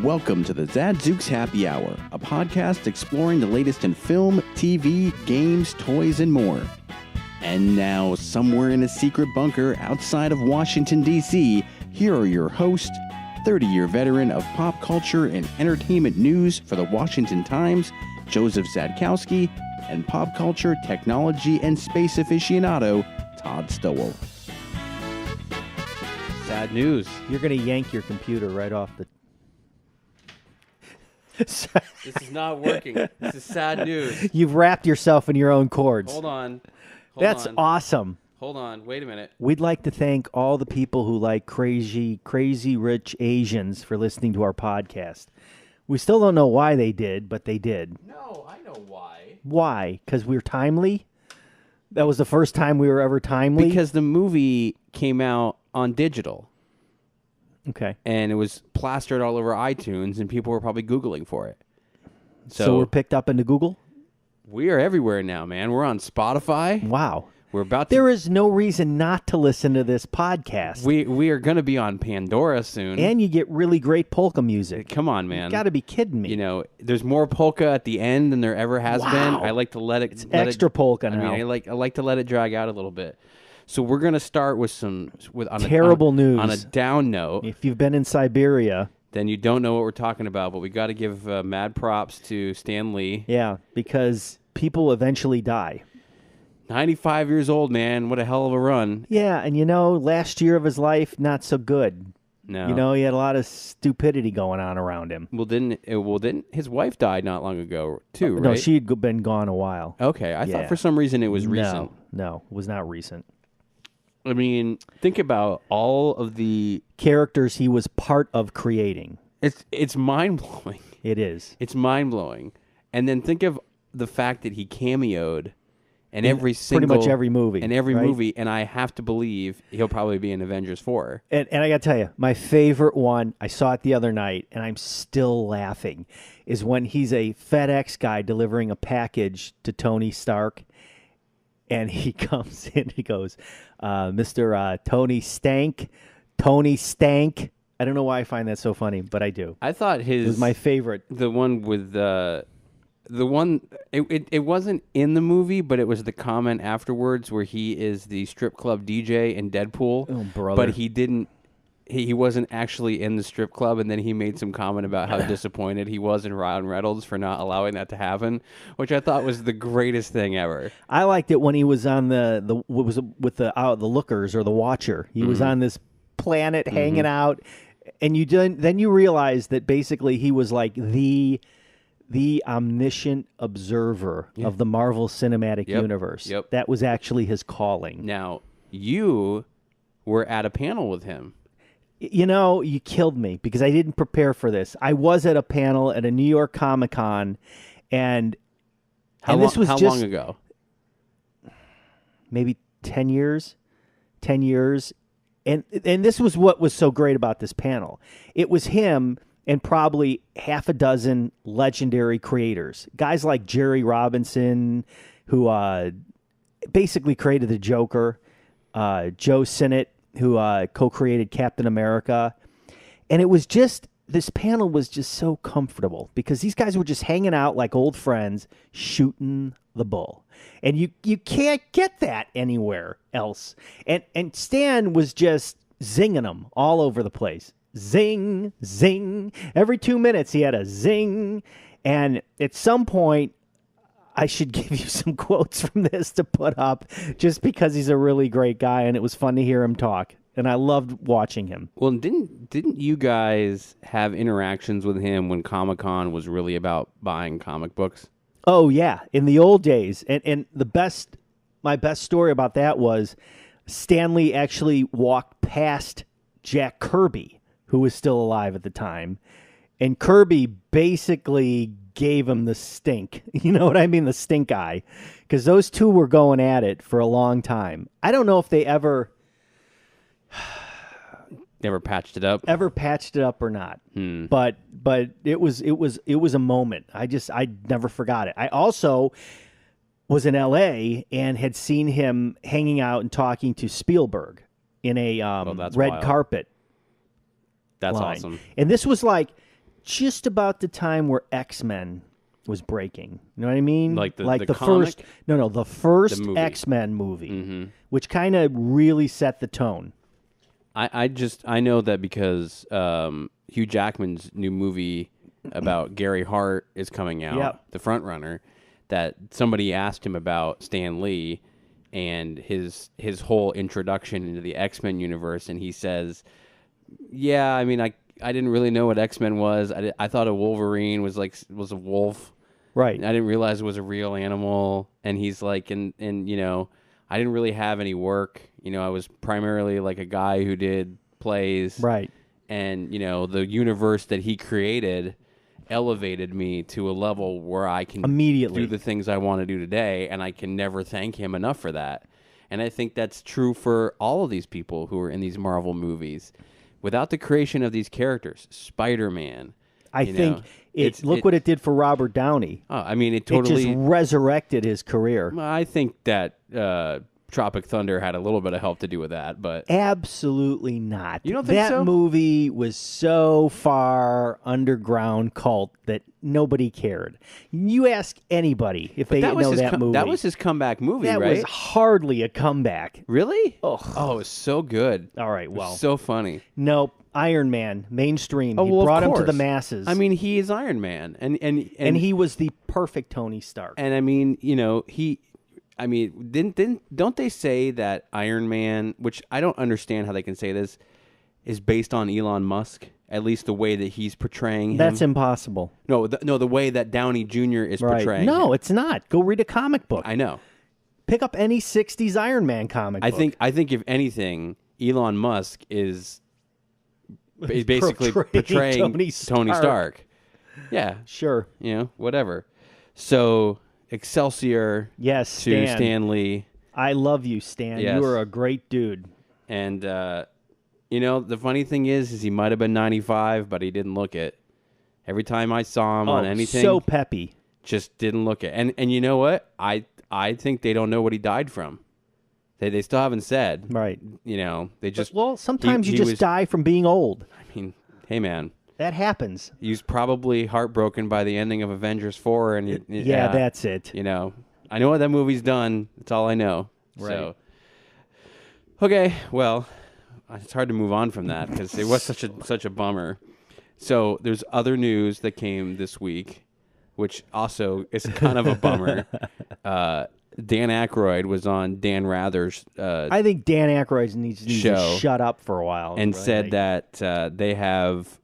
Welcome to the Zadzooks Happy Hour, a podcast exploring the latest in film, TV, games, toys, and more. And now, somewhere in a secret bunker outside of Washington, D.C., here are your hosts, 30-year veteran of pop culture and entertainment news for the Washington Times, Joseph Zadkowski, and pop culture, technology, and space aficionado, Todd Stowell. Sad news. You're going to yank your computer right off the... This is not working. This is sad news. You've wrapped yourself in your own cords. Hold on. That's awesome. Hold on. Wait a minute. We'd like to thank all the people who like crazy rich Asians for listening to our podcast. We still don't know why they did, but they did. No, I know why. Why? Because we're timely? That was the first time we were ever timely? Because the movie came out on digital. Okay. And it was plastered all over iTunes, and people were probably Googling for it. So we're picked up into Google? We are everywhere now, man. We're on Spotify. Wow. We're about to... There is no reason not to listen to this podcast. We are going to be on Pandora soon. And you get really great polka music. Come on, man. You got to be kidding me. You know, there's more polka at the end than there ever has been. I like to let it... It's extra polka now. I like to let it drag out a little bit. So we're going to start with terrible news. On a down note. If you've been in Siberia... Then you don't know what we're talking about, but we got to give mad props to Stan Lee. Yeah, because people eventually die. 95 years old, man. What a hell of a run. Yeah, and last year of his life, not so good. No. He had a lot of stupidity going on around him. Well, didn't his wife died not long ago, too, right? No, she'd been gone a while. Okay, I thought for some reason it was recent. No, it was not recent. I mean, think about all of the characters he was part of creating. It's mind-blowing. It is. It's mind-blowing. And then think of the fact that he cameoed in pretty much every movie. In every movie, and I have to believe he'll probably be in Avengers 4. And I got to tell you, my favorite one, I saw it the other night, and I'm still laughing, is when he's a FedEx guy delivering a package to Tony Stark. And he comes in, he goes, Mr. Tony Stank. I don't know why I find that so funny, but I do. I thought it was my favorite. The one with it wasn't in the movie, but it was the comment afterwards where he is the strip club DJ in Deadpool. Oh, brother. But he wasn't actually in the strip club, and then he made some comment about how disappointed he was in Ryan Reynolds for not allowing that to happen, which I thought was the greatest thing ever. I liked it when he was on the Lookers or the Watcher. He was on this planet hanging out, and then you realize that basically he was like the omniscient observer of the Marvel Cinematic Universe. Yep. That was actually his calling. Now, you were at a panel with him. You killed me because I didn't prepare for this. I was at a panel at a New York Comic-Con, and this was how long ago? Maybe 10 years. 10 years. And this was what was so great about this panel. It was him and probably half a dozen legendary creators. Guys like Jerry Robinson, who basically created the Joker, Joe Sinnott, who co-created Captain America. And it was just, this panel was just so comfortable because these guys were just hanging out like old friends, shooting the bull. And you can't get that anywhere else. And Stan was just zinging them all over the place. Zing, zing. Every 2 minutes he had a zing. And at some point, I should give you some quotes from this to put up just because he's a really great guy and it was fun to hear him talk. And I loved watching him. Well, didn't you guys have interactions with him when Comic-Con was really about buying comic books? Oh, yeah. In the old days. And my best story about that was Stanley actually walked past Jack Kirby, who was still alive at the time. And Kirby basically gave him the stink. You know what I mean? The stink eye. Because those two were going at it for a long time. I don't know if they ever patched it up. Ever patched it up or not. But it was a moment. I never forgot it. I also was in LA and had seen him hanging out and talking to Spielberg in a red carpet. That's line. awesome. And this was like just about the time where X-Men was breaking. You know what I mean? Like the first the first movie. X-Men movie, which kind of really set the tone. I know that because Hugh Jackman's new movie about Gary Hart is coming out, the front runner, that somebody asked him about Stan Lee and his whole introduction into the X-Men universe, and he says, yeah, I mean, I didn't really know what X-Men was. I thought a Wolverine was a wolf. Right. I didn't realize it was a real animal. And he's like, and you know, I didn't really have any work. You know, I was primarily like a guy who did plays. Right. And, you know, the universe that he created elevated me to a level where I can immediately do the things I want to do today, and I can never thank him enough for that. And I think that's true for all of these people who are in these Marvel movies. Without the creation of these characters, Spider-Man, look what it did for Robert Downey. Oh, I mean, it totally just resurrected his career. I think that Tropic Thunder had a little bit of help to do with that, but absolutely not. You don't think so? That movie was so far underground cult that nobody cared. You ask anybody if they know that movie. That was his comeback movie, right? That was hardly a comeback. Really? Oh, it was so good. All right, well, so funny. Nope. Iron Man, mainstream. He brought him to the masses. I mean, he is Iron Man, and he was the perfect Tony Stark. And I mean, you know, don't they say that Iron Man, which I don't understand how they can say this, is based on Elon Musk? At least the way that he's portraying him. That's impossible. No, the way that Downey Jr. is portraying. No, him. It's not. Go read a comic book. I know. Pick up any '60s Iron Man comic book. I think if anything, Elon Musk is basically portraying Tony Stark. Yeah, sure. You know, whatever. So Excelsior. Yes, to Stan Lee. I love you, Stan. Yes. You are a great dude. And you know, the funny thing is he might have been 95, but he didn't look it. Every time I saw him on anything, so peppy. Just didn't look it. And you know what? I think they don't know what he died from. They still haven't said. Right. You know, they just... Well, sometimes you just die from being old. I mean, hey, man. That happens. He was probably heartbroken by the ending of Avengers 4. And yeah, that's it. You know, I know what that movie's done. That's all I know. Right. So, okay, well, it's hard to move on from that because it was such a bummer. So there's other news that came this week, which also is kind of a bummer. Dan Ackroyd was on Dan Rather's I think Dan Ackroyd needs to shut up for a while. And said that they have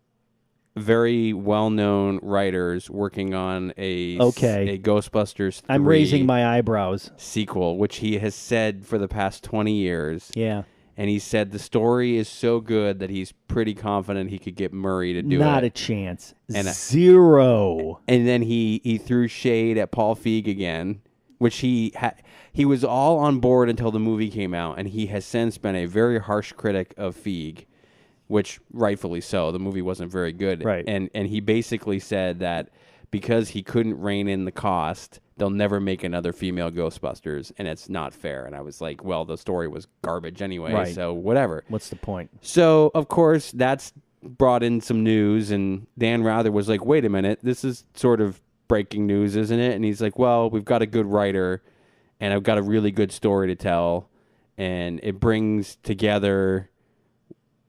very well-known writers working on a Ghostbusters 3 I'm raising my eyebrows. Sequel, which he has said for the past 20 years. Yeah. And he said the story is so good that he's pretty confident he could get Murray to do it. Not a chance. And zero. And then he threw shade at Paul Feig again, which he was all on board until the movie came out, and he has since been a very harsh critic of Feig, which rightfully so. The movie wasn't very good. Right. And he basically said that because he couldn't rein in the cost, they'll never make another female Ghostbusters, and it's not fair. And I was like, well, the story was garbage anyway, so whatever. What's the point? So, of course, that's brought in some news, and Dan Rather was like, wait a minute, this is sort of breaking news, isn't it? And he's like, well, we've got a good writer, and I've got a really good story to tell, and it brings together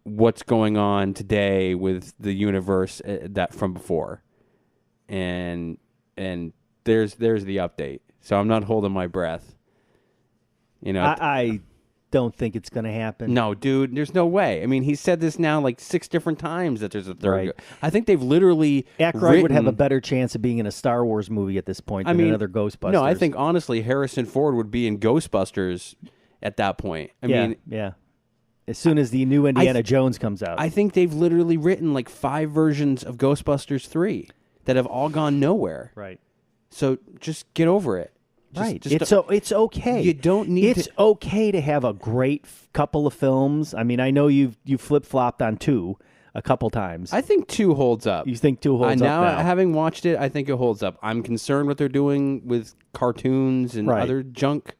what's going on today with the universe that from before. And there's the update. So I'm not holding my breath. You know, I don't think it's going to happen. No, dude, there's no way. I mean, he said this now like 6 different times that there's a third. Right. I think they've literally Ackroyd would have a better chance of being in a Star Wars movie at this point than another Ghostbusters. No, I think honestly Harrison Ford would be in Ghostbusters at that point. I mean, as soon as the new Indiana Jones comes out. I think they've literally written like 5 versions of Ghostbusters 3 that have all gone nowhere. Right. So just get over it. It's okay. You don't need. It's okay to have a great couple of films. I mean, I know you flip-flopped on 2 a couple times. I think 2 holds up. You think 2 holds up now? Having watched it, I think it holds up. I'm concerned what they're doing with cartoons and other junk.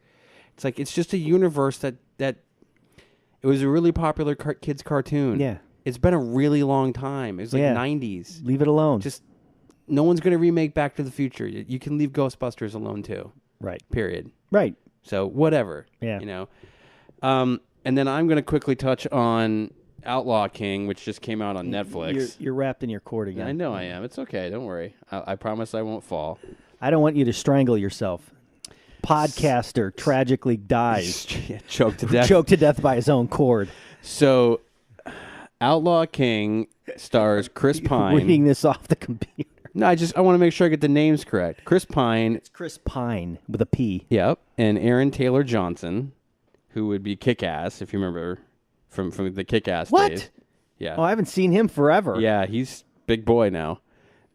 It's like it's just a universe that it was a really popular kids cartoon. Yeah. It's been a really long time. It's like Yeah. 90s. Leave it alone. Just no one's going to remake Back to the Future. You can leave Ghostbusters alone too. right. Period. Right. So whatever. Yeah. You know. And then I'm going to quickly touch on Outlaw King, which just came out on Netflix. You're wrapped in your cord again. I know I am. It's okay. Don't worry. I promise I won't fall. I don't want you to strangle yourself. Podcaster tragically dies. Choked to death. Choked to death by his own cord. So, Outlaw King stars Chris Pine. Reading this off the computer. No, I want to make sure I get the names correct. Chris Pine. It's Chris Pine with a P. Yep. And Aaron Taylor Johnson, who would be Kick-Ass, if you remember from the Kick-Ass What? days. Yeah. Oh, I haven't seen him forever. Yeah, he's big boy now.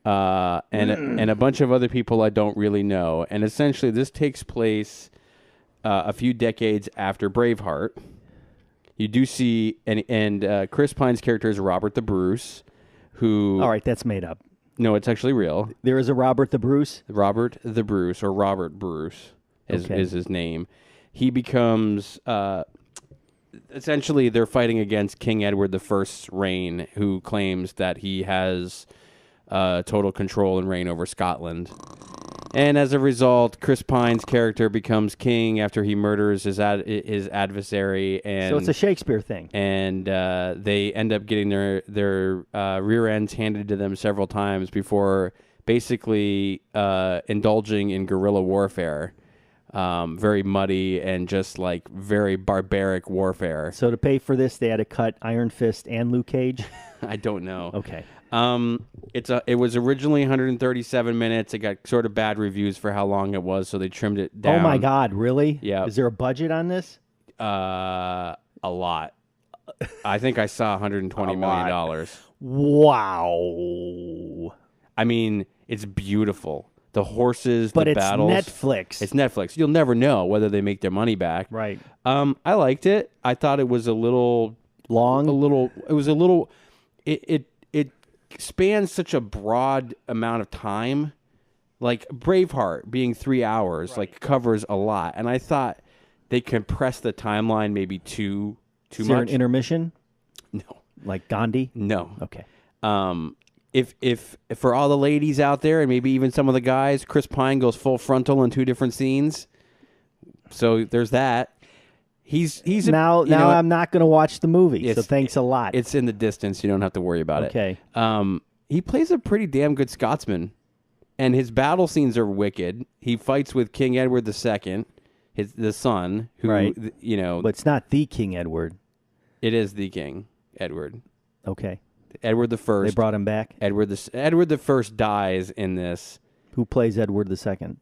And a bunch of other people I don't really know. And essentially, this takes place a few decades after Braveheart. You do see, and Chris Pine's character is Robert the Bruce, who... All right, that's made up. No, it's actually real. There is a Robert the Bruce? Robert the Bruce, or Robert Bruce is his name. He becomes... essentially, they're fighting against King Edward I's reign, who claims that he has total control and reign over Scotland. And as a result, Chris Pine's character becomes king after he murders his adversary. And So it's a Shakespeare thing. And they end up getting their rear ends handed to them several times before basically indulging in guerrilla warfare. Very muddy and just like very barbaric warfare. So to pay for this, they had to cut Iron Fist and Luke Cage? I don't know. Okay. It was originally 137 minutes. It got sort of bad reviews for how long it was, so they trimmed it down. Oh my God, really? Yeah. Is there a budget on this? A lot. I think I saw $120 million. Wow. I mean, it's beautiful. The horses, But the it's battles. Netflix. It's Netflix. You'll never know whether they make their money back. Right. I liked it. I thought it was a little Long? It spans such a broad amount of time. Like Braveheart being 3 hours, like covers a lot. And I thought they compressed the timeline maybe too Is there much. an intermission? No. Like Gandhi? No. Okay. If for all the ladies out there and maybe even some of the guys, Chris Pine goes full frontal in 2 different scenes. So there's that. He's Now I'm not going to watch the movie, so thanks a lot. It's in the distance. You don't have to worry about Okay. it. He plays a pretty damn good Scotsman, and his battle scenes are wicked. He fights with King Edward II, the son, who Right. But it's not the King Edward. it is the King Edward. Okay. Edward the First. They brought him back. Edward the First dies in this. Who plays Edward II?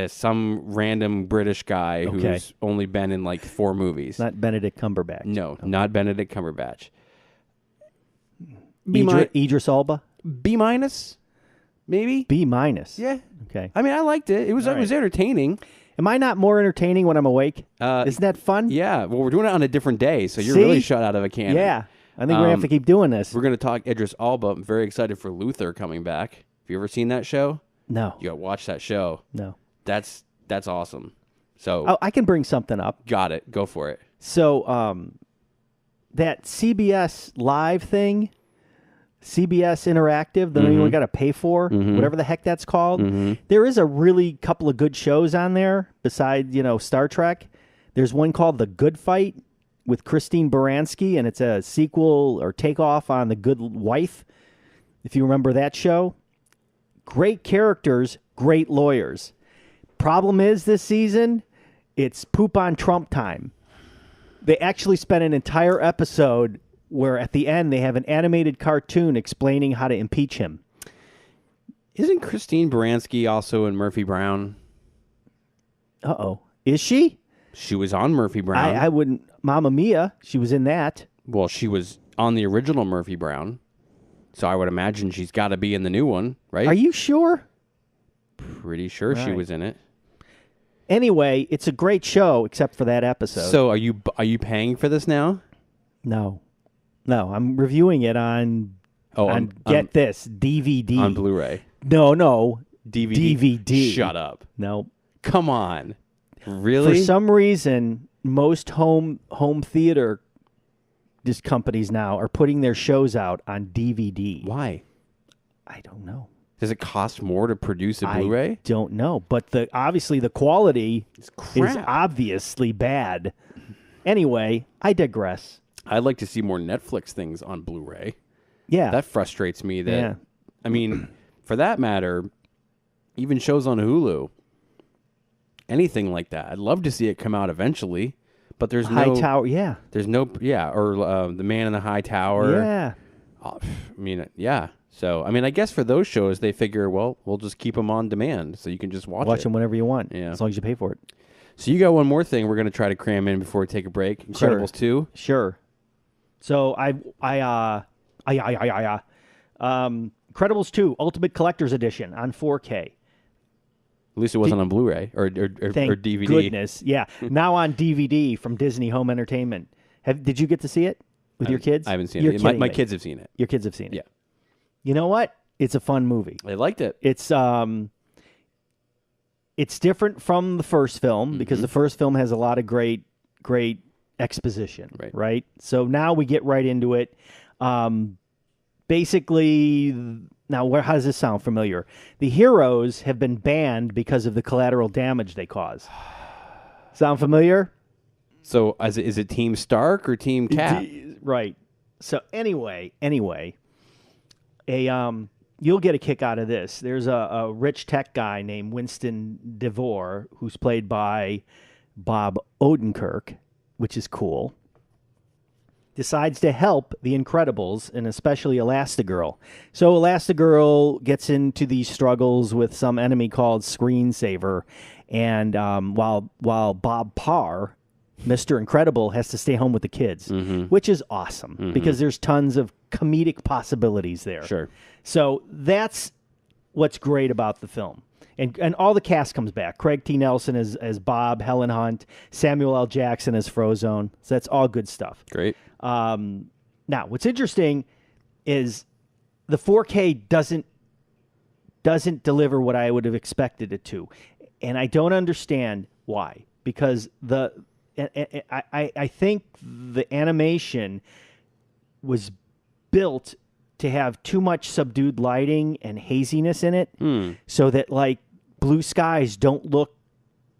Some random British guy Okay. who's only been in like 4 movies. Not Benedict Cumberbatch. No, not Benedict Cumberbatch. Idris Elba? B minus, maybe. B minus. Yeah. Okay. I mean, I liked it. It was entertaining. Am I not more entertaining when I'm awake? Isn't that fun? Yeah. Well, we're doing it on a different day, so you're See? really shut out of a cannon. Yeah. I think we're going to have to keep doing this. We're going to talk Idris Elba. I'm very excited for Luther coming back. Have you ever seen that show? No. You got to watch that show. No. That's awesome. So Oh, I can bring something up. got it. Go for it. So, that CBS Live thing, CBS Interactive, the one you got to pay for, whatever the heck that's called, there is a really couple of good shows on there besides, Star Trek. There's one called The Good Fight with Christine Baranski, and it's a sequel or takeoff on The Good Wife, if you remember that show. Great characters, great lawyers. Problem is this season, it's poop on Trump time. They actually spent an entire episode where at the end they have an animated cartoon explaining how to impeach him. Isn't Christine Baranski also in Murphy Brown? Uh-oh. Is she? She was on Murphy Brown. I wouldn't. Mamma Mia, she was in that. Well, she was on the original Murphy Brown. So I would imagine she's got to be in the new one, right? Are you sure? Pretty sure she Right. was in it. Anyway, it's a great show except for that episode. So are you paying for this now? No, I'm reviewing it on. Get this DVD on Blu-ray. No, DVD. DVD. Shut up. No, Come on. Really? for some reason, most home theater just companies now are putting their shows out on DVD. Why? I don't know. Does it cost more to produce a Blu-ray? I don't know, but obviously the quality is crap. obviously bad. Anyway, I digress. I'd like to see more Netflix things on Blu-ray. Yeah. That frustrates me. I mean, for that matter, even shows on Hulu, anything like that. I'd love to see it come out eventually, but there's High Tower, yeah. There's no, or The Man in the High Tower. Yeah. I mean, yeah. So, I mean, I guess for those shows, they figure, well, we'll just keep them on demand, so you can just watch them whenever you want, yeah. as long as you pay for it. So you got one more thing we're going to try to cram in before we take a break. Incredibles 2. Sure. So Incredibles 2 Ultimate Collector's Edition on 4K. At least it wasn't on Blu-ray or DVD. Goodness, yeah. Now on DVD from Disney Home Entertainment. Did you get to see it with your kids? I haven't seen it. My kids have seen it. Your kids have seen it. Yeah. You know what? It's a fun movie. I liked it. It's different from the first film because the first film has a lot of great exposition, right? So now we get right into it. Basically, now how does this sound familiar? The heroes have been banned because of the collateral damage they cause. Sound familiar? So is it Team Stark or Team Cap? Right. So anyway, you'll get a kick out of this. There's a rich tech guy named Winston DeVore who's played by Bob Odenkirk, which is cool. Decides to help the Incredibles and especially Elastigirl. So Elastigirl gets into these struggles with some enemy called Screensaver, and while Bob Parr, Mr. Incredible, has to stay home with the kids, which is awesome because there's tons of comedic possibilities there. Sure. So that's what's great about the film. And all the cast comes back. Craig T. Nelson as Bob, Helen Hunt, Samuel L. Jackson as Frozone. So that's all good stuff. Great. Now, what's interesting is the 4K doesn't deliver what I would have expected it to. And I don't understand why. Because I think the animation was built to have too much subdued lighting and haziness in it so that, like, blue skies don't look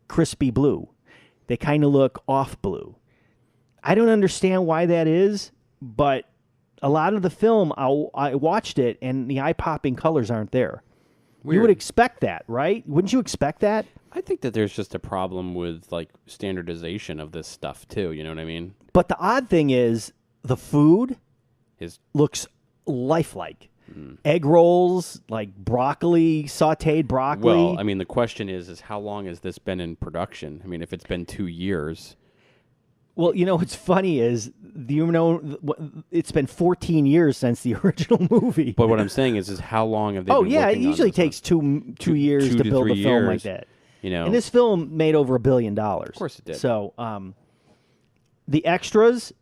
crispy blue. They kind of look off blue. I don't understand why that is, but a lot of the film, I watched it, and the eye-popping colors aren't there. Weird. You would expect that, right? Wouldn't you expect that? I think that there's just a problem with, like, standardization of this stuff, too. You know what I mean? But the odd thing is the food looks lifelike. Egg rolls, like sauteed broccoli. Well, I mean, the question is how long has this been in production? I mean, if it's been 2 years. Well, you know what's funny is, it's been 14 years since the original movie. But what I'm saying is how long have they been working on it usually takes two years to build a film like that. You know, and this film made over $1 billion. Of course it did. So, the extras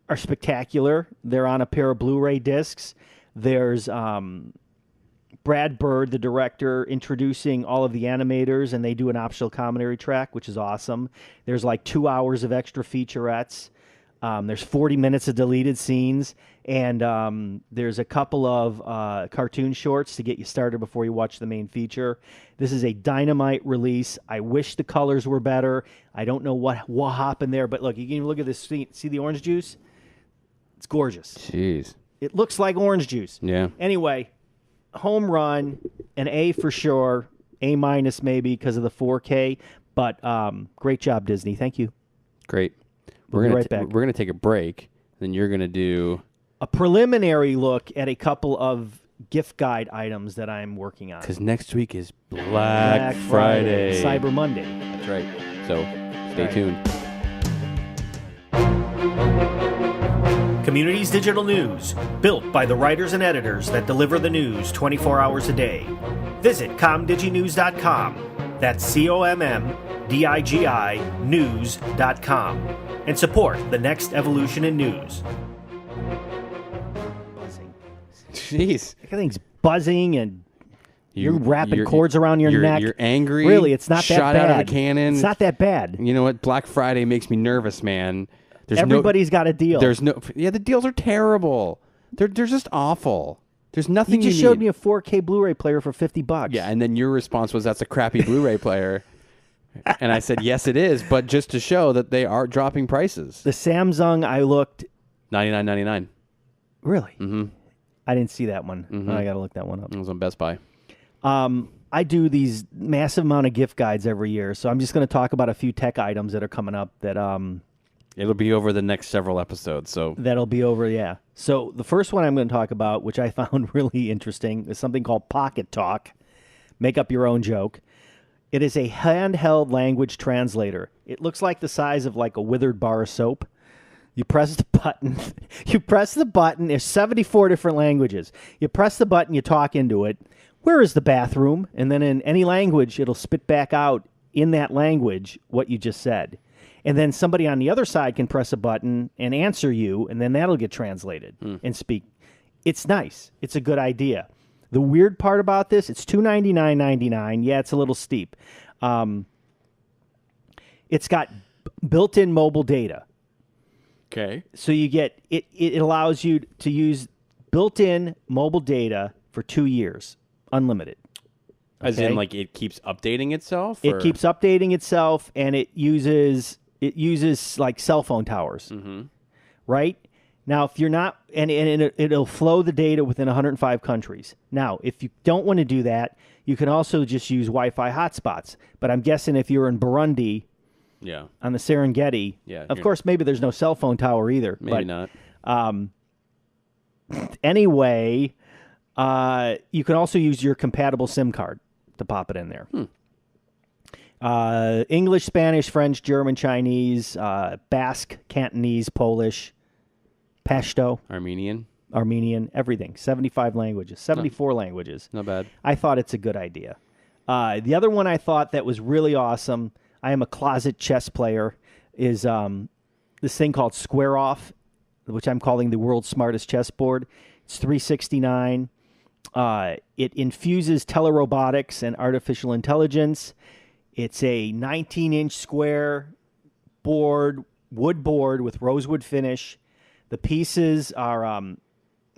are spectacular. They're on a pair of Blu-ray discs. There's Brad Bird, the director, introducing all of the animators, and they do an optional commentary track, which is awesome. There's like 2 hours of extra featurettes. There's 40 minutes of deleted scenes, and there's a couple of cartoon shorts to get you started before you watch the main feature. This is a dynamite release. I wish the colors were better. I don't know what happened there, but look, you can look at this. See the orange juice? It's gorgeous. Jeez. It looks like orange juice. Yeah. Anyway, home run, an A for sure, A- maybe because of the 4K, but great job, Disney. Thank you. Great. We'll be right back. We're going to take a break, then you're going to do a preliminary look at a couple of gift guide items that I'm working on. Because next week is Black Friday. Cyber Monday. That's right. So stay tuned. Communities Digital News, built by the writers and editors that deliver the news 24 hours a day. Visit comdiginews.com. That's COMMDIGI news.com. And support the next evolution in news. Buzzing. Jeez. Everything's buzzing and you're wrapping cords around your neck. You're angry. Really, it's not that bad. Shot out of a cannon. It's not that bad. You know what? Black Friday makes me nervous, man. Everybody's got a deal. The deals are terrible. They're just awful. There's nothing you just showed me a 4K Blu-ray player for $50. Yeah, and then your response was, that's a crappy Blu-ray player. And I said, yes, it is, but just to show that they are dropping prices. The Samsung, I looked... $99.99. Really? Mm-hmm. I didn't see that one. Mm-hmm. I got to look that one up. It was on Best Buy. I do these massive amount of gift guides every year, so I'm just going to talk about a few tech items that are coming up that... It'll be over the next several episodes, so... That'll be over, yeah. So the first one I'm going to talk about, which I found really interesting, is something called Pocket Talk. Make up your own joke. It is a handheld language translator. It looks like the size of like a withered bar of soap. You press the button. There's 74 different languages. You press the button, you talk into it. Where is the bathroom? And then in any language, it'll spit back out in that language what you just said. And then somebody on the other side can press a button and answer you, and then that'll get translated and speak. It's nice. It's a good idea. The weird part about this, it's $299.99. Yeah, it's a little steep. It's got built-in mobile data. Okay. So you get it allows you to use built-in mobile data for 2 years, unlimited. As in, like, it keeps updating itself? It keeps updating itself, and it uses like cell phone towers, right? Now, if you're not, and it'll flow the data within 105 countries. Now, if you don't want to do that, you can also just use Wi-Fi hotspots. But I'm guessing if you're in Burundi, on the Serengeti, of course, maybe there's no cell phone tower either. Maybe not. Anyway, you can also use your compatible SIM card to pop it in there. English, Spanish, French, German, Chinese, Basque, Cantonese, Polish, Pashto, Armenian, everything. 75 languages, 74 languages. Not bad. I thought it's a good idea. The other one I thought that was really awesome, I am a closet chess player, is this thing called Square Off, which I'm calling the world's smartest chessboard. It's $369. It infuses telerobotics and artificial intelligence. It's a 19-inch square board, wood board with rosewood finish. The pieces are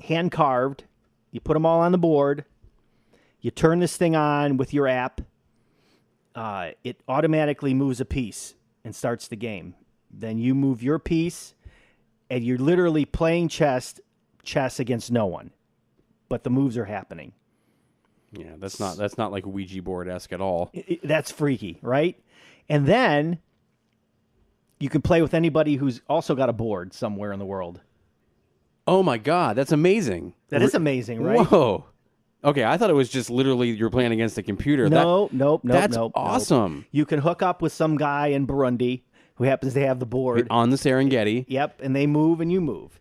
hand-carved. You put them all on the board. You turn this thing on with your app. It automatically moves a piece and starts the game. Then you move your piece, and you're literally playing chess against no one. But the moves are happening. Yeah, that's not like Ouija board-esque at all. That's freaky, right? And then you can play with anybody who's also got a board somewhere in the world. Oh my God, that's amazing. That is amazing, right? Whoa. Okay, I thought it was just literally you're playing against a computer. Nope. That's awesome. You can hook up with some guy in Burundi who happens to have the board. On the Serengeti. Yep, and they move and you move.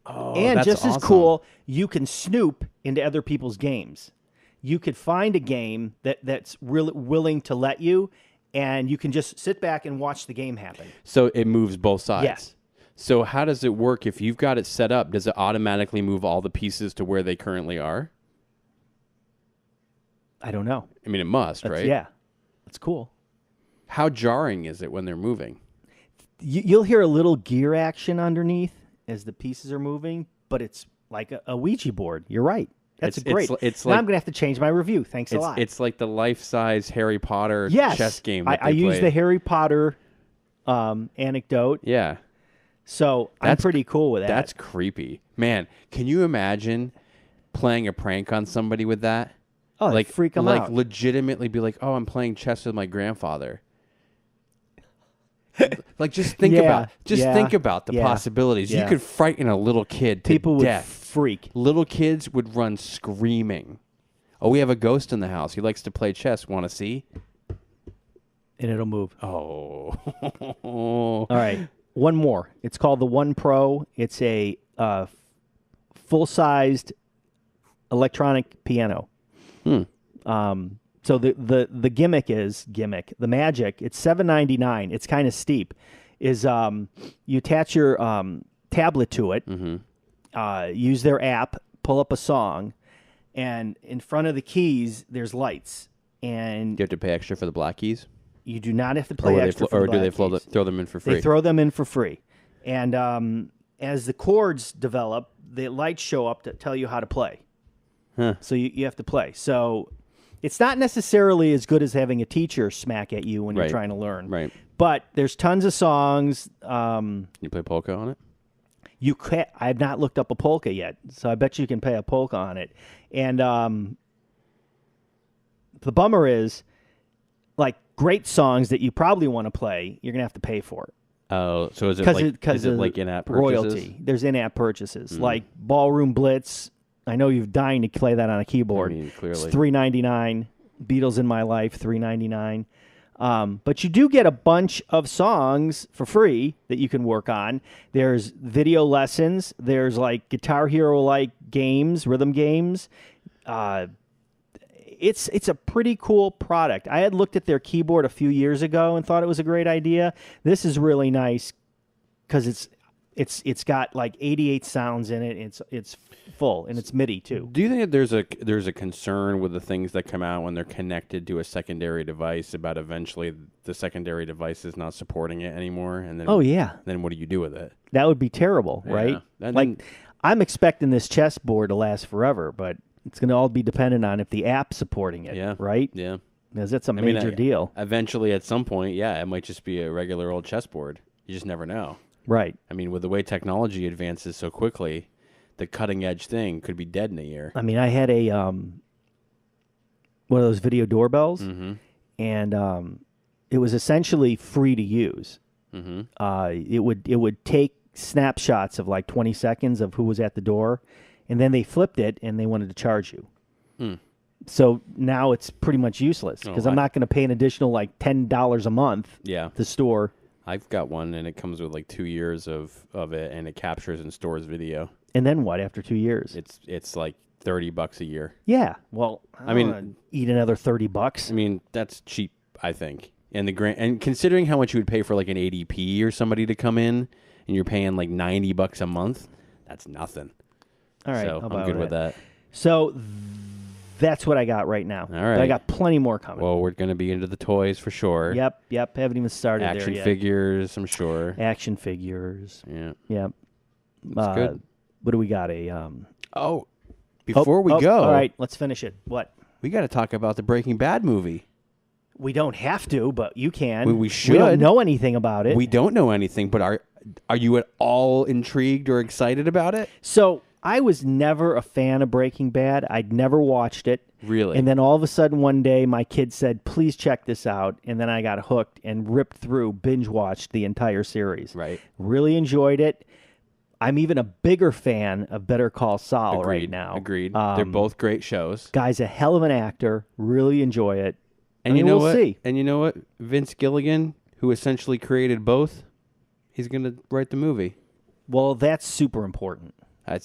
Oh, and that's just awesome. as cool, you can snoop into other people's games. You could find a game that's really willing to let you, and you can just sit back and watch the game happen. So it moves both sides? Yes. So how does it work? If you've got it set up, does it automatically move all the pieces to where they currently are? I don't know. I mean, it must, right? Yeah. That's cool. How jarring is it when they're moving? You'll hear a little gear action underneath as the pieces are moving, but it's like a Ouija board. You're right. That's great. It's now like, I'm going to have to change my review. Thanks a lot. It's like the life-size Harry Potter chess game. I use the Harry Potter anecdote. Yeah. So I'm pretty cool with that. That's creepy. Man, can you imagine playing a prank on somebody with that? Oh, like freak them out. Like legitimately be like, oh, I'm playing chess with my grandfather. Like just think about the possibilities. Yeah. You could frighten a little kid to People death. would freak. Little kids would run screaming. Oh, we have a ghost in the house. He likes to play chess. Want to see? And it'll move. Oh. All right. One more. It's called the One Pro. It's a full-sized electronic piano. So the gimmick, the magic, it's $7.99. It's kind of steep. Is you attach your tablet to it, use their app, pull up a song, and in front of the keys there's lights. And Do you have to pay extra for the black keys? You do not have to pay extra for the black keys. Throw them in for free? They throw them in for free. And as the chords develop, the lights show up to tell you how to play. Huh. So you have to play. So it's not necessarily as good as having a teacher smack at you when you're trying to learn. Right. But there's tons of songs. You play polka on it? I have not looked up a polka yet, so I bet you can play a polka on it. And the bummer is, like, great songs that you probably want to play, you're going to have to pay for. Oh, so is it like in-app purchases? Royalty. There's in-app purchases. Like Ballroom Blitz. I know you're dying to play that on a keyboard. I mean, clearly. It's $3.99. Beatles in My Life, $3.99. But you do get a bunch of songs for free that you can work on. There's video lessons. There's like Guitar Hero-like games, rhythm games. It's a pretty cool product. I had looked at their keyboard a few years ago and thought it was a great idea. This is really nice because it's got like 88 sounds in it. It's full and it's MIDI too. Do you think that there's a concern with the things that come out when they're connected to a secondary device about eventually the secondary device is not supporting it anymore? And then then what do you do with it? That would be terrible, right? And I'm expecting this chessboard to last forever, but it's going to all be dependent on if the app's supporting it, right? Yeah. Because that's a major deal. Eventually, at some point, it might just be a regular old chessboard. You just never know. Right. I mean, with the way technology advances so quickly, the cutting edge thing could be dead in a year. I mean, I had a one of those video doorbells, and it was essentially free to use. It would take snapshots of like 20 seconds of who was at the door, and then they flipped it and they wanted to charge you. So now it's pretty much useless because I'm not going to pay an additional like $10 a month to store. I've got one, and it comes with like 2 years of it, and it captures and stores video. And then what after 2 years? It's like $30 a year. Yeah. Well, I mean, eat another $30. I mean, that's cheap, I think. And considering how much you would pay for like an ADP or somebody to come in, and you're paying like $90 a month, that's nothing. All right, so I'm good with that. So that's what I got right now. All right. But I got plenty more coming. Well, we're going to be into the toys for sure. Yep. Haven't even started there yet. Action figures, I'm sure. Action figures. Yeah. Yep. That's good. What do we got? Before we go. All right, let's finish it. What? We got to talk about the Breaking Bad movie. We don't have to, but you can. We should. We don't know anything about it. We don't know anything, but are you at all intrigued or excited about it? So I was never a fan of Breaking Bad. I'd never watched it. Really? And then all of a sudden one day my kid said, please check this out. And then I got hooked and ripped through, binge-watched the entire series. Right. Really enjoyed it. I'm even a bigger fan of Better Call Saul right now. Agreed. They're both great shows. Guy's a hell of an actor. Really enjoy it. And we'll see. And you know what? Vince Gilligan, who essentially created both, he's going to write the movie. Well, that's super important. This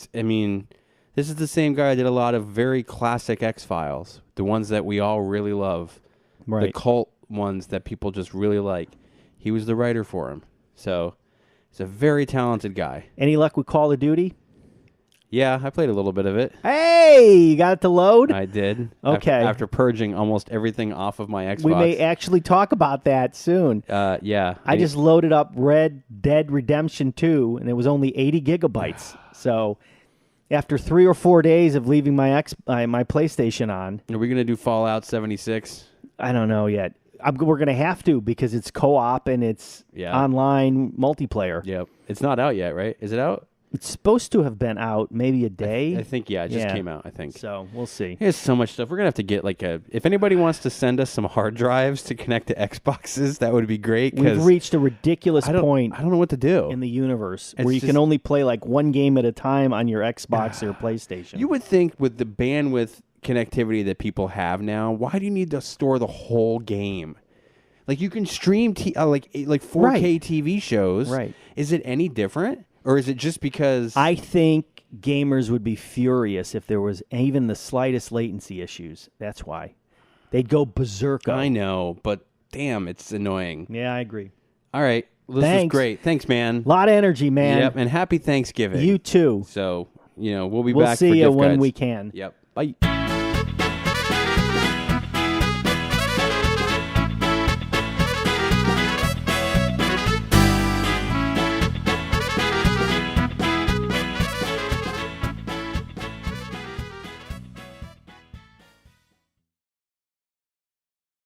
is the same guy that did a lot of very classic X-Files, the ones that we all really love, right? The cult ones that people just really like. He was the writer for him. So he's a very talented guy. Any luck with Call of Duty? Yeah, I played a little bit of it. Hey, you got it to load? I did. Okay. After purging almost everything off of my Xbox. We may actually talk about that soon. Yeah. I just loaded up Red Dead Redemption 2, and it was only 80 gigabytes. So after 3 or 4 days of leaving my my PlayStation on. Are we going to do Fallout 76? I don't know yet. We're going to have to because it's co-op and it's online multiplayer. Yep. It's not out yet, right? Is it out? It's supposed to have been out maybe a day. I think, it just came out, I think. So, we'll see. There's so much stuff. We're going to have to get if anybody wants to send us some hard drives to connect to Xboxes, that would be great. We've reached a ridiculous point. I don't know what to do. In the universe where you can only play like one game at a time on your Xbox or PlayStation. You would think with the bandwidth connectivity that people have now, why do you need to store the whole game? Like you can stream like 4K TV shows. Right. Is it any different? Or is it just because... I think gamers would be furious if there was even the slightest latency issues. That's why. They'd go berserk. I know, but damn, it's annoying. Yeah, I agree. All right. This was great. Thanks, man. A lot of energy, man. Yep, and happy Thanksgiving. You too. So, we'll be back for We'll see you when guides. we can. Yep. Bye.